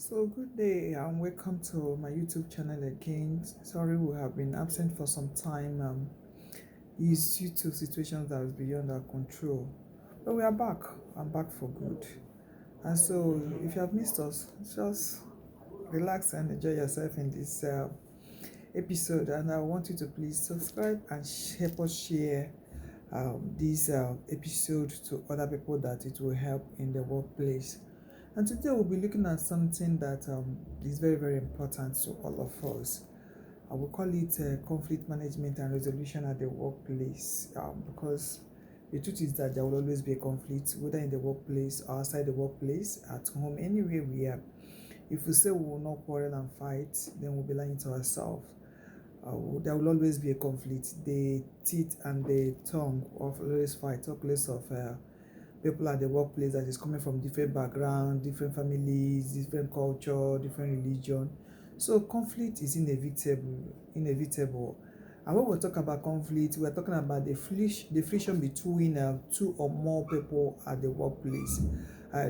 So, good day and welcome to my YouTube channel again. Sorry, we have been absent for some time. It's due to situations that is beyond our control. But we are back. I'm back for good. And so, if you have missed us, just relax and enjoy yourself in this episode. And I want you to please subscribe and help us share this episode to other people that it will help in the workplace. And today we'll be looking at something that is very, very important to all of us. I will call it conflict management and resolution at the workplace because the truth is that there will always be a conflict, whether in the workplace or outside the workplace, at home, anywhere we are. If we say we will not quarrel and fight, then we'll be lying to ourselves. There will always be a conflict. The teeth and the tongue of always fight, talk less of people at the workplace that is coming from different background, different families, different culture, different religion. So conflict is inevitable. And when we talk about conflict, we're talking about the friction between two or more people at the workplace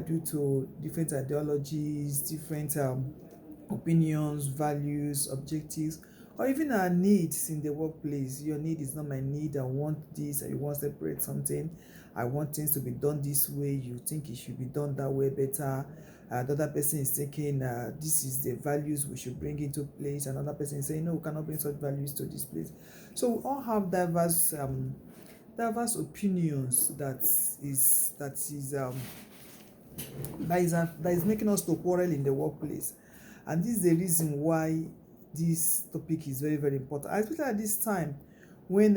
due to different ideologies, different opinions, values, objectives, or even our needs in the workplace. Your need is not my need. I want this, and you want to separate something. I want things to be done this way. You think it should be done that way better. The other person is thinking this is the values we should bring into place. Another person is saying no, we cannot bring such values to this place. So we all have diverse opinions that is making us to quarrel in the workplace. And this is the reason why this topic is very, very important, especially at this time when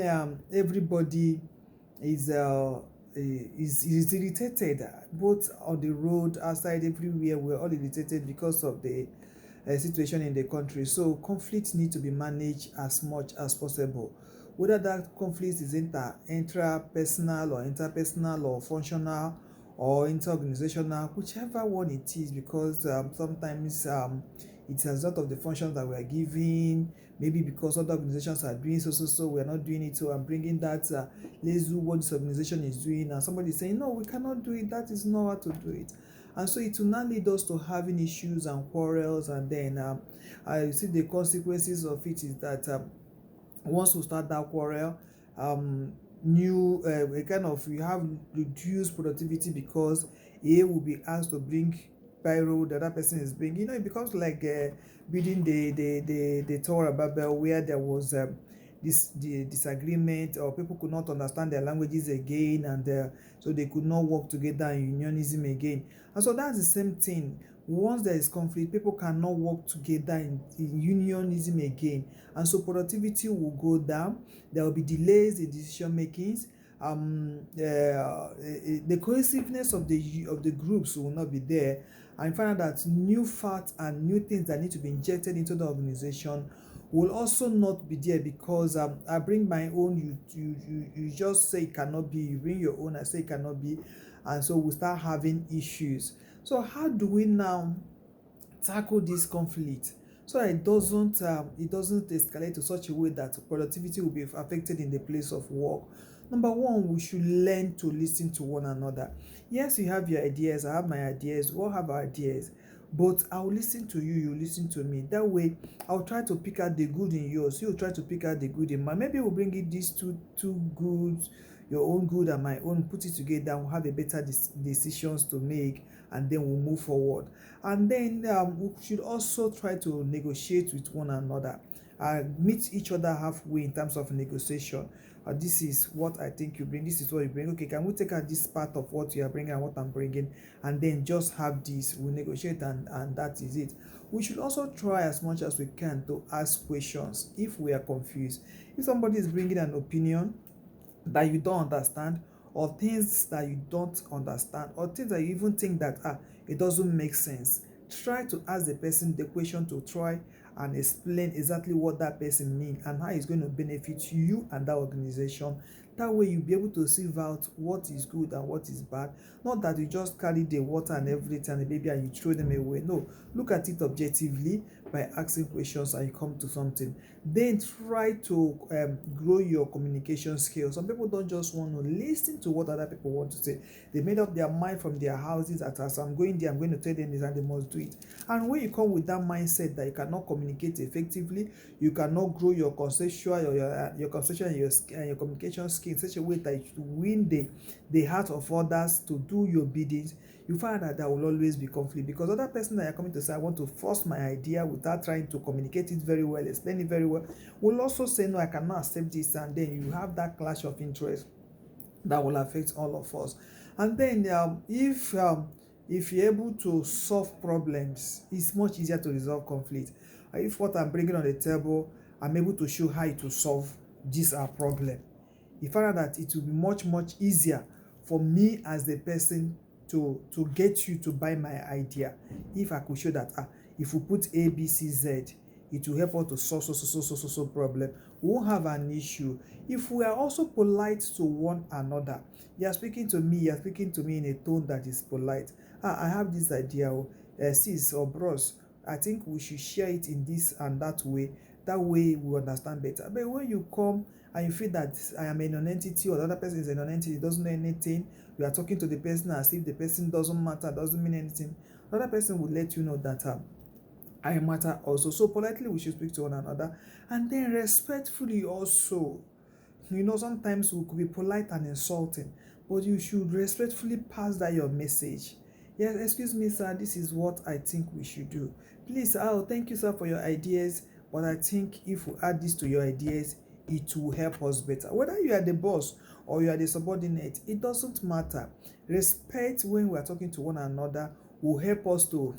everybody is is irritated, both on the road, outside, everywhere. We're all irritated because of the situation in the country. So conflict need to be managed as much as possible, whether that conflict is intrapersonal or interpersonal or functional or inter-organizational, whichever one it is, because sometimes it's a result of the functions that we are giving, maybe because other organizations are doing so we are not doing it, so I'm bringing that let's do what this organization is doing, and somebody is saying no, we cannot do it, that is not how to do it. And so it will not lead us to having issues and quarrels, and then I see the consequences of it is that once we start that quarrel, new a kind of you have reduced productivity because A will be asked to bring pyro, the other person is bringing, it becomes like building the Tower of Babel, where there was the disagreement, or people could not understand their languages again, and so they could not work together in unionism again. And so that's the same thing. Once there is conflict, people cannot work together in unionism again, and so productivity will go down. There will be delays in decision makings. The cohesiveness of the groups will not be there, and find out that new facts and new things that need to be injected into the organization will also not be there, because I bring my own, you just say it cannot be, you bring your own, I say it cannot be, and so we start having issues. So how do we now tackle this conflict so that it doesn't escalate to such a way that productivity will be affected in the place of work? Number one, we should learn to listen to one another. Yes, you have your ideas, I have my ideas, we all have our ideas, but I'll listen to you, you listen to me. That way I'll try to pick out the good in yours, you'll try to pick out the good in mine. Maybe we'll bring in these two goods, your own good and my own, put it together, and we'll have a better decisions to make, and then we'll move forward. And then we should also try to negotiate with one another, meet each other halfway in terms of negotiation. This is what I think you bring, this is what you bring, okay, can we take out this part of what you are bringing and what I'm bringing, and then just have this, we'll negotiate, and that is it. We should also try as much as we can to ask questions if we are confused. If somebody is bringing an opinion that you don't understand, or things that you don't understand, or things that you even think that it doesn't make sense, try to ask the person the question to try and explain exactly what that person means and how it's going to benefit you and that organization. That way you'll be able to sieve out what is good and what is bad. Not that you just carry the water and everything and the baby and you throw them away. No, look at it objectively by asking questions and you come to something. Then try to grow your communication skills. Some people don't just want to listen to what other people want to say. They made up their mind from their houses that as I'm going there, I'm going to tell them this and they must do it. And when you come with that mindset that you cannot communicate effectively, you cannot grow your conceptual or your conceptual and your communication skill in such a way that you win the heart of others to do your biddings, you find that there will always be conflict, because other person that you're coming to say, I want to force my idea without trying to communicate it very well, explain it very well, will also say, no, I cannot accept this, and then you have that clash of interest that will affect all of us. And then if you're able to solve problems, it's much easier to resolve conflict. If what I'm bringing on the table, I'm able to show how to solve this problem, you find out that it will be much easier for me as the person to get you to buy my idea. If I could show that if we put A, B, C, Z, it will help us to solve so problem. We won't have an issue. If we are also polite to one another, you are speaking to me in a tone that is polite. I have this idea, sis or bros, I think we should share it in this and that way. That way we understand better. But when you come and you feel that I am a non-entity or the other person is a non-entity, doesn't know anything, you are talking to the person as if the person doesn't matter, doesn't mean anything, the other person will let you know that I matter also. So politely we should speak to one another, and then respectfully also. Sometimes we could be polite and insulting, but you should respectfully pass that your message. Yes, excuse me, sir, this is what I think we should do. Please, thank you, sir, for your ideas, but I think if we add this to your ideas, it will help us better. Whether you are the boss or you are the subordinate, it doesn't matter. Respect when we are talking to one another will help us to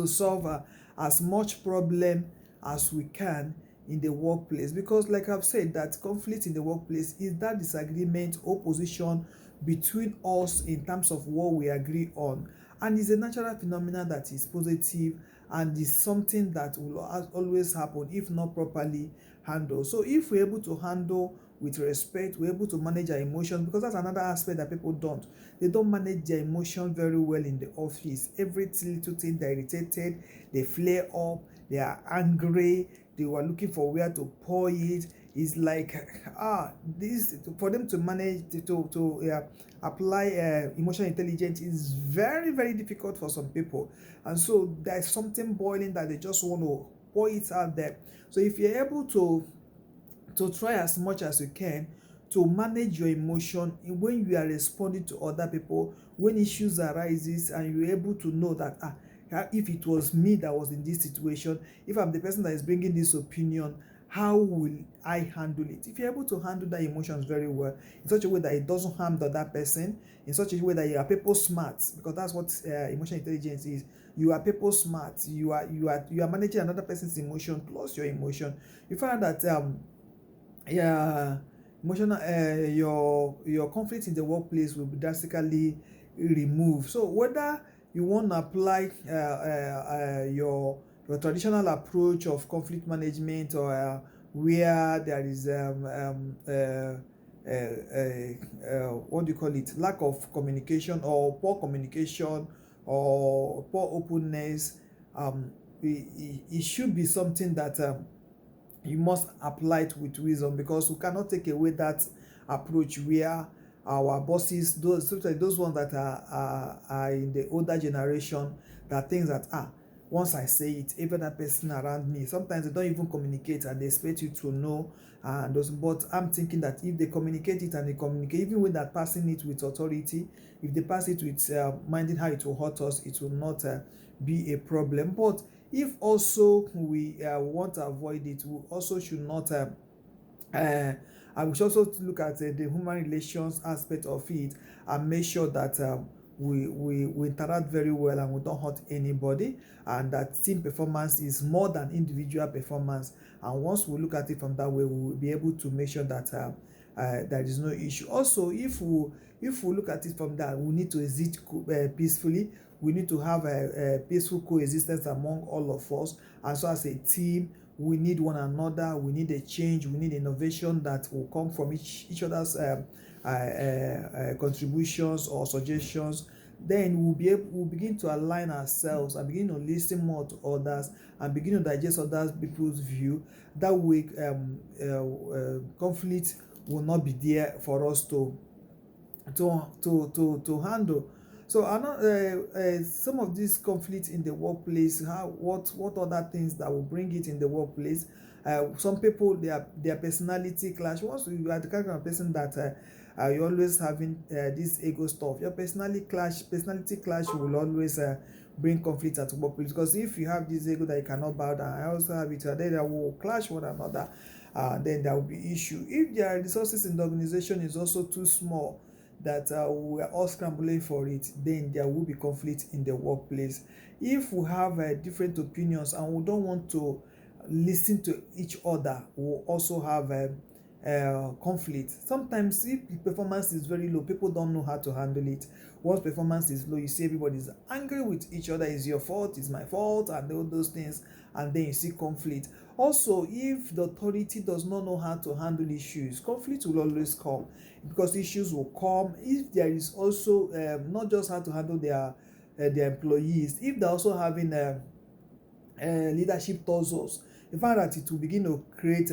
solve as much problem as we can in the workplace. Because like I've said, that conflict in the workplace is that disagreement, opposition between us in terms of what we agree on, and it's a natural phenomenon that is positive and is something that will always happen if not properly handled. So if we're able to handle with respect, we're able to manage our emotions, because that's another aspect that people don't. They don't manage their emotion very well in the office. Every little thing, they're irritated, they flare up, they are angry, they were looking for where to pour it. It's like this, for them to manage to apply emotional intelligence is very difficult for some people, and so there's something boiling that they just want to pour it out there. So if you're able to try as much as you can to manage your emotion when you are responding to other people, when issues arises, and you're able to know that if it was me that was in this situation, if I'm the person that is bringing this opinion, how will I handle it? If you're able to handle that emotions very well in such a way that it doesn't harm the other person, in such a way that you are people smart, because that's what emotional intelligence is. You are people smart. You are managing another person's emotion plus your emotion. You find that emotional your conflict in the workplace will be drastically removed. So whether you want to apply your traditional approach of conflict management, or where there is what do you call it, lack of communication or poor communication or poor openness, it should be something that you must apply it with wisdom, because we cannot take away that approach where our bosses, especially those ones that are in the older generation, that things that once I say it, even that person around me, sometimes they don't even communicate and they expect you to know. And those, but I'm thinking that if they communicate it and they communicate, even when they're passing it with authority, if they pass it with minding how it will hurt us, it will not be a problem. But if also we want to avoid it, we also should not we should also look at the human relations aspect of it and make sure that we interact very well and we don't hurt anybody, and that team performance is more than individual performance. And once we look at it from that way, we will be able to make sure that there is no issue. Also, if we look at it from that, we need to exist peacefully. We need to have a peaceful coexistence among all of us, and so as a team we need one another, we need a change, we need innovation that will come from each other's contributions or suggestions. Then we'll begin to align ourselves and begin to listen more to others and begin to digest others people's view. That way conflict will not be there for us to handle. So some of these conflicts in the workplace, what other things that will bring it in the workplace. Some people, their personality clash. Once you are the kind of person that you're always having this ego stuff, your personality clash will always bring conflict at workplace, because if you have this ego that you cannot bow down, I also have it, then they will clash one another. Then there will be issue. If their resources in the organization is also too small, that we are all scrambling for it, then there will be conflict in the workplace. If we have different opinions and we don't want to listen to each other, we'll also have conflict. Sometimes if the performance is very low, people don't know how to handle it. Once performance is low, you see everybody's angry with each other. It's your fault, it's my fault, and all those things, and then you see conflict. Also, if the authority does not know how to handle issues, conflict will always come, because issues will come. If there is also not just how to handle their employees, if they're also having leadership tussles, you find that it will begin to create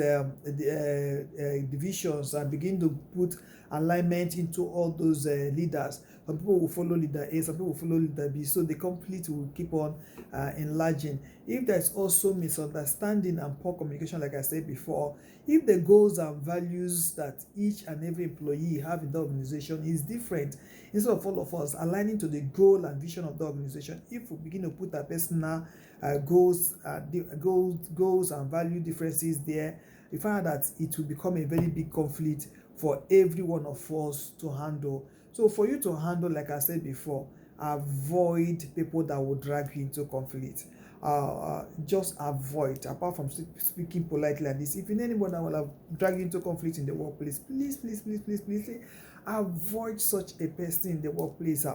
divisions and begin to put alignment into all those leaders. Some people will follow leader A, some people will follow leader B, so the conflict will keep on enlarging. If there's also misunderstanding and poor communication, like I said before, if the goals and values that each and every employee have in the organization is different, instead of all of us aligning to the goal and vision of the organization, if we begin to put our personal goals and value differences there, we find that it will become a very big conflict for every one of us to handle. So for you to handle, like I said before, avoid people that will drag you into conflict. Just avoid, apart from speaking politely like this. If you know anyone that will have drag you into conflict in the workplace, please avoid such a person in the workplace.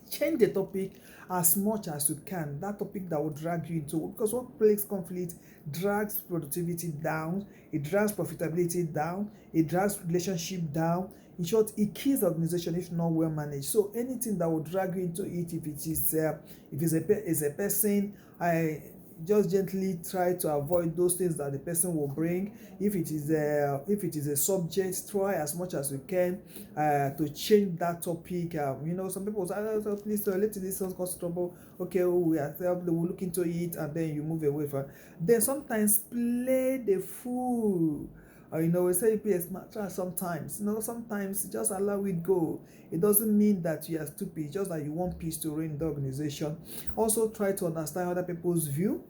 Change the topic as much as you can. That topic that will drag you into, because workplace conflict drags productivity down, it drags profitability down, it drags relationship down. In short, it kills the organization if not well managed. So anything that will drag you into it, if it's a person, I just gently try to avoid those things that the person will bring. If it is a subject, try as much as you can to change that topic. Some people say, please let this cause trouble. Okay, we'll look into it, and then you move away from. Then sometimes play the fool. We say be a smart child sometimes. Sometimes just allow it go. It doesn't mean that you are stupid, just that you want peace to reign in the organization. Also try to understand other people's view,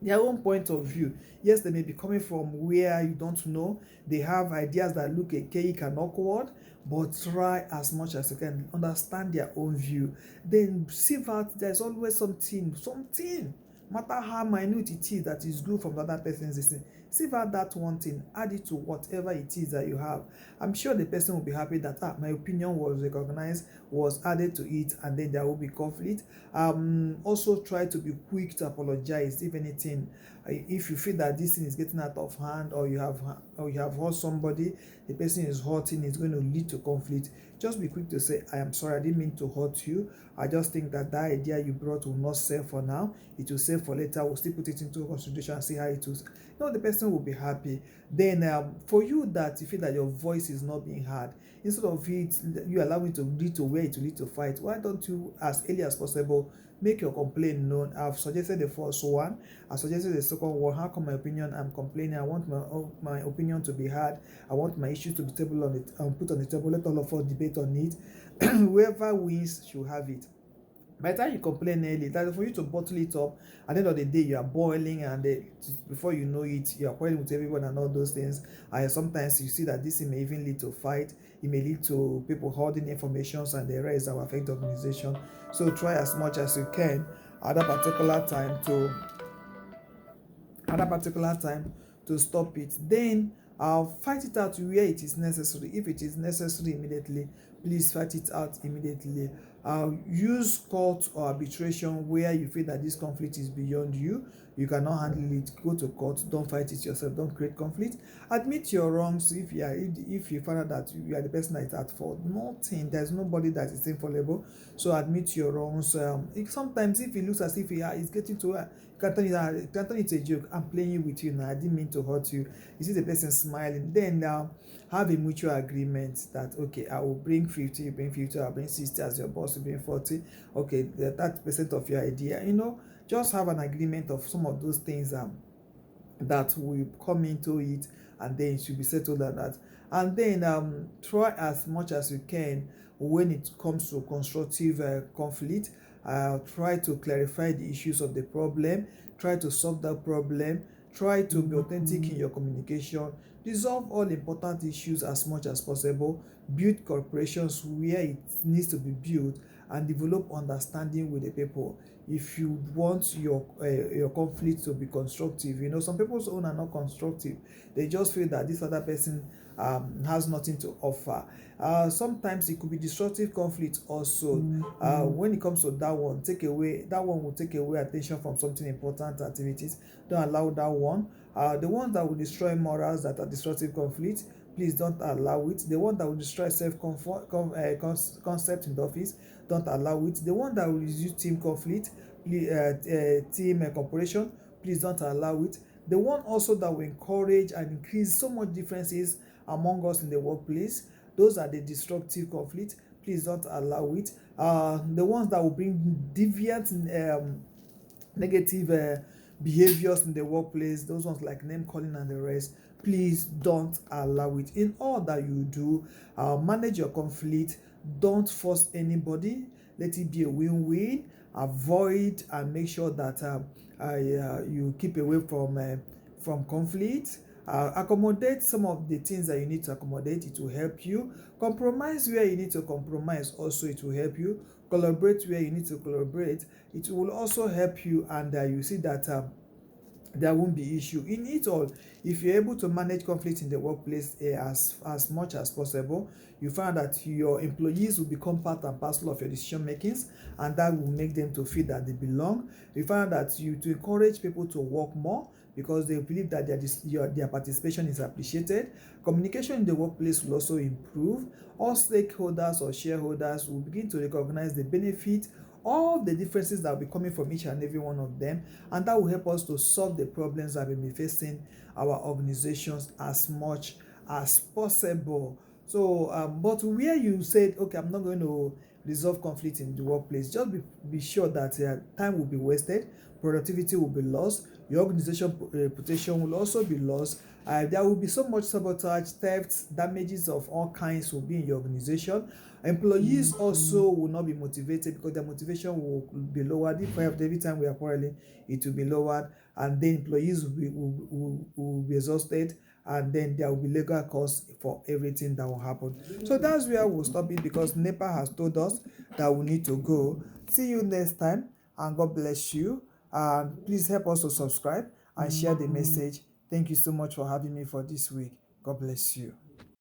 their own point of view. Yes, they may be coming from where you don't know. They have ideas that look archaic and awkward, but try as much as you can understand their own view. Then see that there's always something, matter how minute it is, that is good from the other person's thing. See that one thing, add it to whatever it is that you have. I'm sure the person will be happy that my opinion was recognized, was added to it, and then there will be conflict. Also try to be quick to apologize if anything. If you feel that this thing is getting out of hand, or you have hurt somebody, the person is hurting, it's going to lead to conflict. Just be quick to say, I am sorry, I didn't mean to hurt you. I just think that idea you brought will not sell for now. It will sell for later. We'll still put it into consideration and see how it was. The person will be happy. Then for you that you feel that your voice is not being heard, instead of it, you allow it to lead to where it will lead to fight. Why don't you, as early as possible, make your complaint known? I've suggested the first one. I suggested the second one. How come my opinion? I'm complaining. I want my opinion to be heard. I want my issues to be put on the table. Let all of us debate on it. Whoever wins should have it. By the time you complain early, that is for you to bottle it up. At the end of the day, you are boiling, and before you know it, you are quarreling with everyone and all those things. And sometimes you see that this may even lead to fight. It may lead to people holding information and the rest that will affect the organization. So try as much as you can at that particular time to stop it. Then fight it out where it is necessary. If it is necessary immediately, please fight it out immediately. Use court or arbitration where you feel that this conflict is beyond you. You cannot handle it. Go to court. Don't fight it yourself. Don't create conflict. Admit your wrongs. If you find out that you are the person that is at fault, nothing. There's nobody that is infallible. So admit your wrongs. Sometimes if it looks as if it's getting to can turn it to a joke. I'm playing with you now. I didn't mean to hurt you. You see the person smiling. Then now have a mutual agreement that okay, I will bring 50, you bring 50, I'll bring 60 as your boss, you bring 40. Okay, 30% of your idea. Just have an agreement of some of those things that will come into it, and then it should be settled like that. And then try as much as you can when it comes to constructive conflict. Try to clarify the issues of the problem, try to solve that problem, try to be authentic in your communication, resolve all important issues as much as possible, build corporations where it needs to be built, and develop understanding with the people. If you want your conflict to be constructive, some people's own are not constructive. They just feel that this other person has nothing to offer. Sometimes it could be destructive conflict also. When it comes to that one will take away attention from something important activities. Don't allow that one. The ones that will destroy morals, that are destructive conflict, please don't allow it. The one that will destroy concept in the office, don't allow it. The one that will use team conflict, team cooperation, please don't allow it. The one also that will encourage and increase so much differences among us in the workplace, those are the destructive conflict. Please don't allow it. The ones that will bring deviant negative behaviors in the workplace, those ones like name calling and the rest, please don't allow it. In all that you do, manage your conflict. Don't force anybody. Let it be a win-win. Avoid and make sure that you keep away from conflict. Accommodate some of the things that you need to accommodate. It will help you. Compromise where you need to compromise. Also, it will help you. Collaborate where you need to collaborate. It will also help you, and you see that there won't be issue in it all. If you're able to manage conflict in the workplace as much as possible, you find that your employees will become part and parcel of your decision makings, and that will make them to feel that they belong. You find that to encourage people to work more because they believe that their participation is appreciated. Communication in the workplace will also improve. All stakeholders or shareholders will begin to recognize the benefit, all the differences that will be coming from each and every one of them, and that will help us to solve the problems that will be facing our organizations as much as possible. So, but where you said, okay, I'm not going to resolve conflict in the workplace, just be sure that time will be wasted, productivity will be lost, your organization reputation will also be lost. There will be so much sabotage, thefts, damages of all kinds will be in your organization. Employees also will not be motivated because their motivation will be lowered. If every time we are quarreling, it will be lowered, and then employees will be exhausted, and then there will be legal costs for everything that will happen. So that's where we'll stop it because NEPA has told us that we need to go. See you next time, and God bless you. And please help us to subscribe and share the message. Thank you so much for having me for this week. God bless you.